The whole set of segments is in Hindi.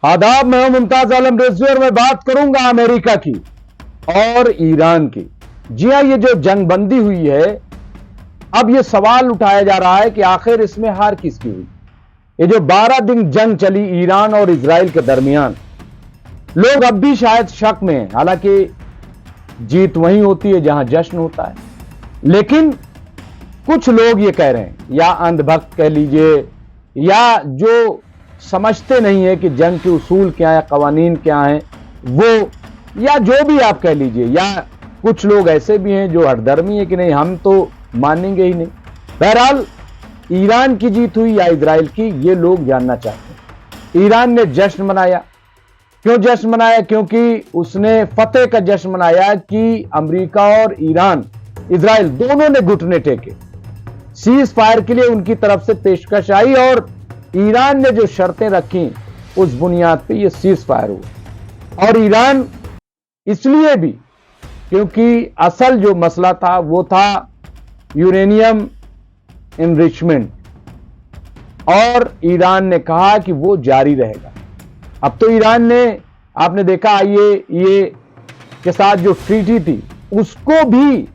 आदाब, मैं हूं मुमताज आलम रिजवी और मैं बात करूंगा अमेरिका की और ईरान की। जी हां, ये जो जंगबंदी हुई है, अब ये सवाल उठाया जा रहा है कि आखिर इसमें हार किसकी हुई। ये जो 12 दिन जंग चली ईरान और इजराइल के दरमियान, लोग अब भी शायद शक में हैं। हालांकि जीत वहीं होती है जहां जश्न होता है, लेकिन कुछ लोग ये कह रहे हैं, या अंधभक्त कह लीजिए, या जो समझते नहीं है कि जंग के उसूल क्या है, कवानीन क्या है वो, या जो भी आप कह लीजिए, या कुछ लोग ऐसे भी हैं जो हठधर्मी है कि नहीं हम तो मानेंगे ही नहीं। बहरहाल ईरान की जीत हुई या इजराइल की, ये लोग जानना चाहते हैं। ईरान ने जश्न मनाया। क्यों जश्न मनाया? क्योंकि उसने फतेह का जश्न मनाया कि अमेरिका और ईरान, इजराइल दोनों ने घुटने टेके। सीज फायर के लिए उनकी तरफ से पेशकश आई और ईरान ने जो शर्तें रखी उस बुनियाद पे ये सीज फायर हुआ। और ईरान इसलिए भी क्योंकि असल जो मसला था वो था यूरेनियम इनरिचमेंट, और ईरान ने कहा कि वो जारी रहेगा। अब तो ईरान ने, आपने देखा ये के साथ जो ट्रीटी थी उसको भी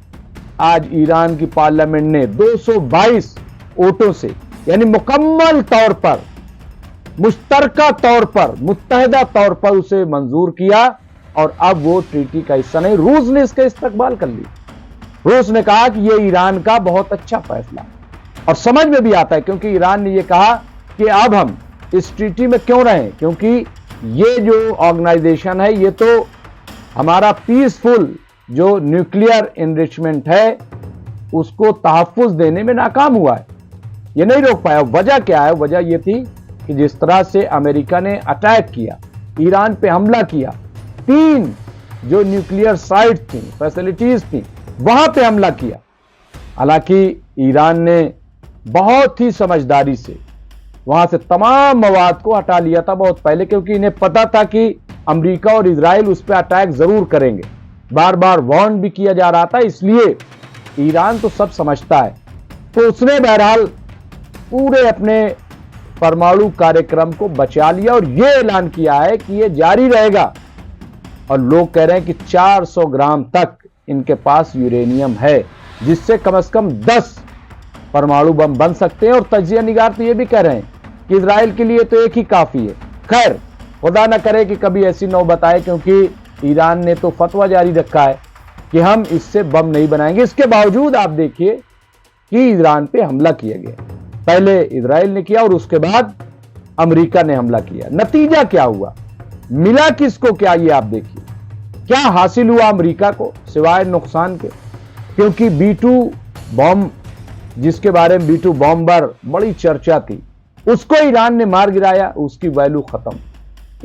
आज ईरान की पार्लियामेंट ने 222 वोटों से, यानी मुकम्मल तौर पर, मुश्तरका तौर पर, मुत्तहिदा तौर पर उसे मंजूर किया और अब वो ट्रीटी का हिस्सा नहीं। रूस ने इसका इस्तकबाल कर लिया। रूस ने कहा कि ये ईरान का बहुत अच्छा फैसला, और समझ में भी आता है क्योंकि ईरान ने ये कहा कि अब हम इस ट्रीटी में क्यों रहें, क्योंकि ये जो ऑर्गेनाइजेशन है ये तो हमारा पीसफुल जो न्यूक्लियर एनरिचमेंट है उसको तहफ्फुज देने में नाकाम हुआ है, ये नहीं रोक पाया। वजह क्या है? वजह यह थी कि जिस तरह से अमेरिका ने अटैक किया, ईरान पे हमला किया, 3 जो न्यूक्लियर साइट थी, फैसिलिटीज थी, वहां पे हमला किया। हालांकि ईरान ने बहुत ही समझदारी से वहां से तमाम मवाद को हटा लिया था बहुत पहले, क्योंकि इन्हें पता था कि अमेरिका और इजराइल उस पर अटैक जरूर करेंगे। बार बार वार्न भी किया जा रहा था, इसलिए ईरान तो सब समझता है। तो उसने बहरहाल पूरे अपने परमाणु कार्यक्रम को बचा लिया और यह ऐलान किया है कि यह जारी रहेगा। और लोग कह रहे हैं कि 400 ग्राम तक इनके पास यूरेनियम है, जिससे कम से कम 10 परमाणु बम बन सकते हैं। और तजिया निगार तो यह भी कह रहे हैं कि इजराइल के लिए तो एक ही काफी है। खैर, खुदा न करे कि कभी ऐसी नौबत आए, क्योंकि ईरान ने तो फतवा जारी रखा है कि हम इससे बम नहीं बनाएंगे। इसके बावजूद आप देखिए कि ईरान पे हमला किया गया। पहले इजराइल ने किया और उसके बाद अमेरिका ने हमला किया। नतीजा क्या हुआ, मिला किसको क्या, ये आप देखिए। क्या हासिल हुआ अमेरिका को सिवाय नुकसान के? क्योंकि B2 बॉम्ब, जिसके बारे में B2 बॉम्बर बड़ी चर्चा थी, उसको ईरान ने मार गिराया, उसकी वैल्यू खत्म।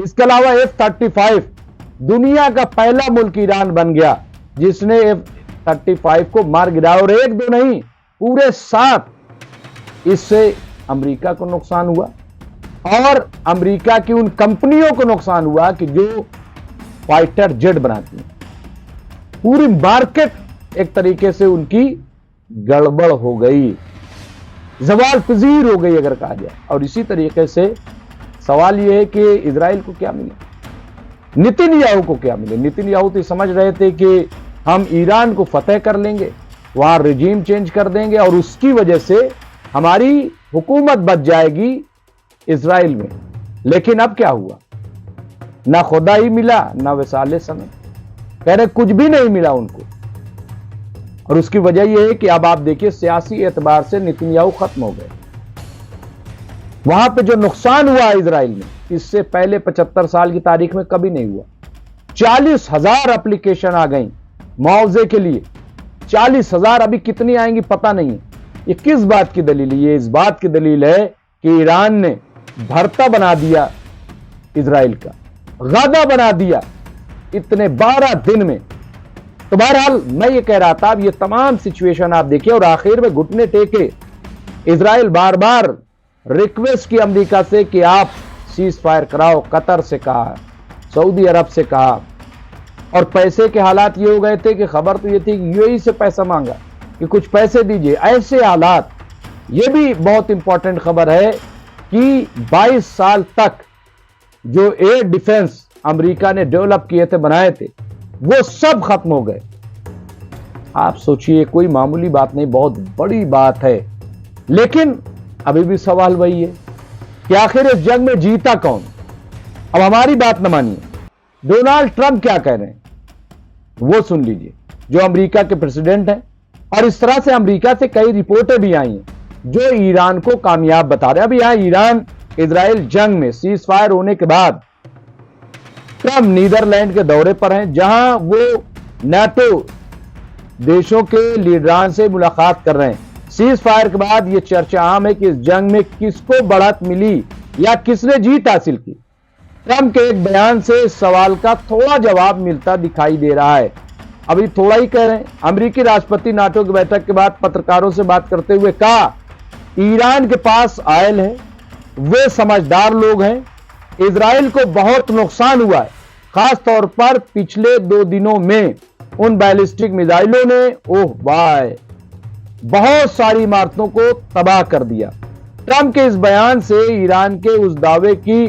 इसके अलावा F-35, दुनिया का पहला मुल्क ईरान बन गया जिसने F-35 को मार गिराया, और 1-2 नहीं, पूरे 7। इससे अमेरिका को नुकसान हुआ और अमेरिका की उन कंपनियों को नुकसान हुआ कि जो फाइटर जेट बनाती हैं। पूरी मार्केट एक तरीके से उनकी गड़बड़ हो गई, जवाल पजीर हो गई अगर कहा जाए। और इसी तरीके से सवाल यह है कि इजराइल को क्या मिले, नेतन्याहू को क्या मिले। नेतन्याहू तो समझ रहे थे कि हम ईरान को फतेह कर लेंगे, वहां रिजीम चेंज कर देंगे और उसकी वजह से हमारी हुकूमत बच जाएगी इजराइल में। लेकिन अब क्या हुआ? ना खुदा ही मिला, ना वसाले समय, कह रहे कुछ भी नहीं मिला उनको। और उसकी वजह यह है कि अब आप देखिए सियासी एतबार से नेतन्याहू खत्म हो गए। वहां पे जो नुकसान हुआ इजराइल में, इससे पहले 75 साल की तारीख में कभी नहीं हुआ। 40,000 एप्लीकेशन आ गई मुआवजे के लिए। 40,000, अभी कितनी आएंगी पता नहीं है। ये किस बात की दलील है? ये इस बात की दलील है कि ईरान ने भरता बना दिया इजराइल का, गदा बना दिया इतने 12 दिन में। तो बहरहाल मैं ये कह रहा था, अब ये तमाम सिचुएशन आप देखिए, और आखिर में घुटने टेके इजराइल बार बार रिक्वेस्ट की अमेरिका से कि आप सीज फायर कराओ। कतर से कहा, सऊदी अरब से कहा, और पैसे के हालात ये हो गए थे कि खबर तो ये थी कि यूएई से पैसा मांगा कि कुछ पैसे दीजिए। ऐसे हालात, ये भी बहुत इंपॉर्टेंट खबर है कि 22 साल तक जो एयर डिफेंस अमेरिका ने डेवलप किए थे, बनाए थे, वो सब खत्म हो गए। आप सोचिए, कोई मामूली बात नहीं, बहुत बड़ी बात है। लेकिन अभी भी सवाल वही है कि आखिर इस जंग में जीता कौन। अब हमारी बात न मानिए, डोनाल्ड ट्रंप क्या कह रहे हैं वो सुन लीजिए, जो अमेरिका के प्रेसिडेंट हैं। और इस तरह से अमेरिका से कई रिपोर्टें भी आई हैं जो ईरान को कामयाब बता रहे हैं। अभी यहां ईरान इजराइल जंग में सीज फायर होने के बाद ट्रंप नीदरलैंड के दौरे पर हैं, जहां वो नाटो देशों के लीडरान से मुलाकात कर रहे हैं। सीज फायर के बाद यह चर्चा आम है कि इस जंग में किसको बढ़त मिली या किसने जीत हासिल की। ट्रंप के एक बयान से इस सवाल का थोड़ा जवाब मिलता दिखाई दे रहा है। अभी थोड़ा ही कह रहे हैं। अमेरिकी राष्ट्रपति नाटो की बैठक के बाद पत्रकारों से बात करते हुए कहा, ईरान के पास ऑयल है, वे समझदार लोग हैं, इजराइल को बहुत नुकसान हुआ है, खास तौर पर पिछले 2 दिनों में उन बैलिस्टिक मिसाइलों ने ओह वाह बहुत सारी इमारतों को तबाह कर दिया। ट्रंप के इस बयान से ईरान के उस दावे की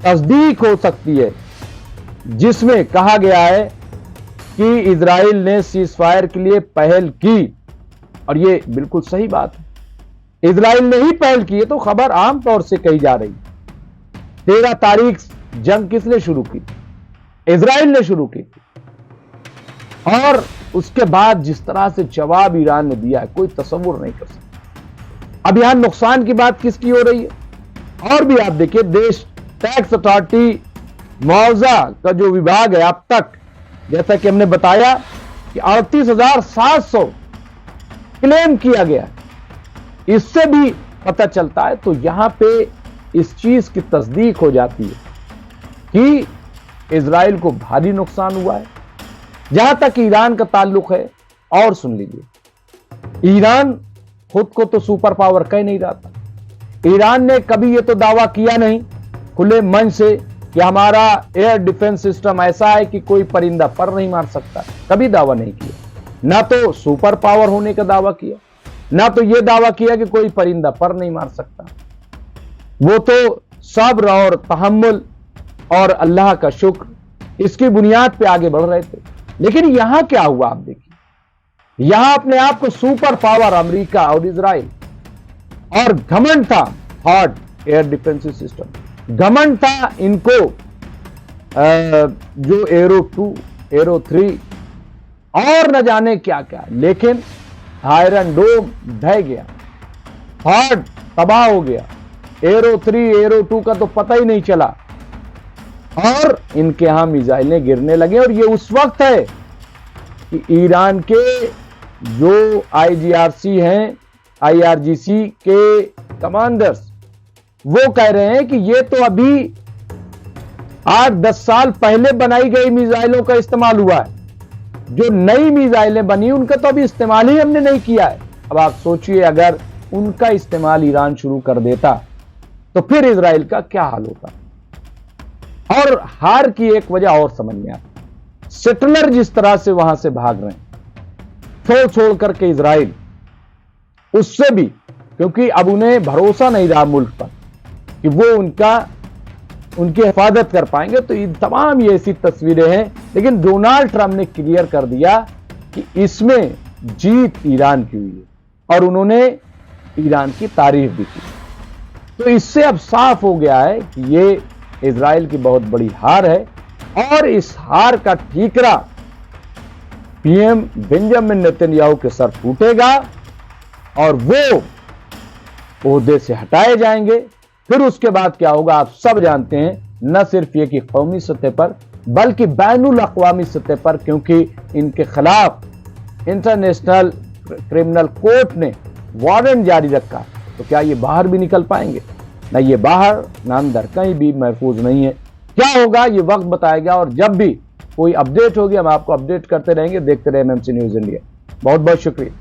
तस्दीक हो सकती है जिसमें कहा गया है कि इजराइल ने सीज फायर के लिए पहल की, और यह बिल्कुल सही बात है। इजराइल ने ही पहल की है, तो खबर आम तौर से कही जा रही। 13 तारीख जंग किसने शुरू की? इजराइल ने शुरू की। और उसके बाद जिस तरह से जवाब ईरान ने दिया है, कोई तसव्वुर नहीं कर सकता। अब यहां नुकसान की बात किसकी हो रही है? और भी आप देखिए, देश टैक्स अथॉरिटी मुआवजा का जो विभाग है, अब तक जैसा कि हमने बताया कि 38,700 क्लेम किया गया, इससे भी पता चलता है। तो यहां पे इस चीज की तस्दीक हो जाती है कि इजराइल को भारी नुकसान हुआ है। जहां तक ईरान का ताल्लुक है, और सुन लीजिए, ईरान खुद को तो सुपर पावर कह नहीं रहा था। ईरान ने कभी यह तो दावा किया नहीं खुले मन से कि हमारा एयर डिफेंस सिस्टम ऐसा है कि कोई परिंदा पर नहीं मार सकता, कभी दावा नहीं किया। ना तो सुपर पावर होने का दावा किया, ना तो यह दावा किया कि कोई परिंदा पर नहीं मार सकता। वो तो सब्र और तहम्मुल और अल्लाह का शुक्र, इसकी बुनियाद पे आगे बढ़ रहे थे। लेकिन यहां क्या हुआ आप देखिए, यहां अपने आप को सुपर पावर अमेरिका और इजराइल, और घमंड था थर्ड एयर डिफेंस सिस्टम, घमंड था इनको जो एरो 2 एरो 3 और न जाने क्या क्या। लेकिन आयरन डोम ढह गया, थर्ड तबाह हो गया, एरो 3 एरो 2 का तो पता ही नहीं चला, और इनके यहां मिसाइलें गिरने लगे। और ये उस वक्त है कि ईरान के जो IGRC हैं, IRGC के कमांडर्स, वो कह रहे हैं कि ये तो अभी 8-10 साल पहले बनाई गई मिसाइलों का इस्तेमाल हुआ है, जो नई मिसाइलें बनी उनका तो अभी इस्तेमाल ही हमने नहीं किया है। अब आप सोचिए, अगर उनका इस्तेमाल ईरान शुरू कर देता तो फिर इजराइल का क्या हाल होता। और हार की एक वजह और समझ में आती, सेटलर जिस तरह से वहां से भाग रहे हैं छोड़ करके इजराइल, उससे भी, क्योंकि अब उन्हें भरोसा नहीं रहा मुल्क पर कि वो उनकी हिफाजत कर पाएंगे। तो ये तमाम ये ऐसी तस्वीरें हैं। लेकिन डोनाल्ड ट्रंप ने क्लियर कर दिया कि इसमें जीत ईरान की हुई है, और उन्होंने ईरान की तारीफ भी की। तो इससे अब साफ हो गया है कि ये इजराइल की बहुत बड़ी हार है, और इस हार का ठीकरा पीएम बेंजामिन नेतन्याहू के सर फूटेगा, और वो ओहदे से हटाए जाएंगे। फिर उसके बाद क्या होगा आप सब जानते हैं, न सिर्फ ये कि कौमी सतह पर बल्कि बैनुल अक़वामी सतह पर, क्योंकि इनके खिलाफ इंटरनेशनल क्रिमिनल कोर्ट ने वारंट जारी रखा। तो क्या ये बाहर भी निकल पाएंगे? ना ये बाहर ना अंदर, कहीं भी महफूज नहीं है। क्या होगा ये वक्त बताएगा, और जब भी कोई अपडेट होगी हम आपको अपडेट करते रहेंगे। देखते रहे MMC न्यूज़ इंडिया। बहुत बहुत शुक्रिया।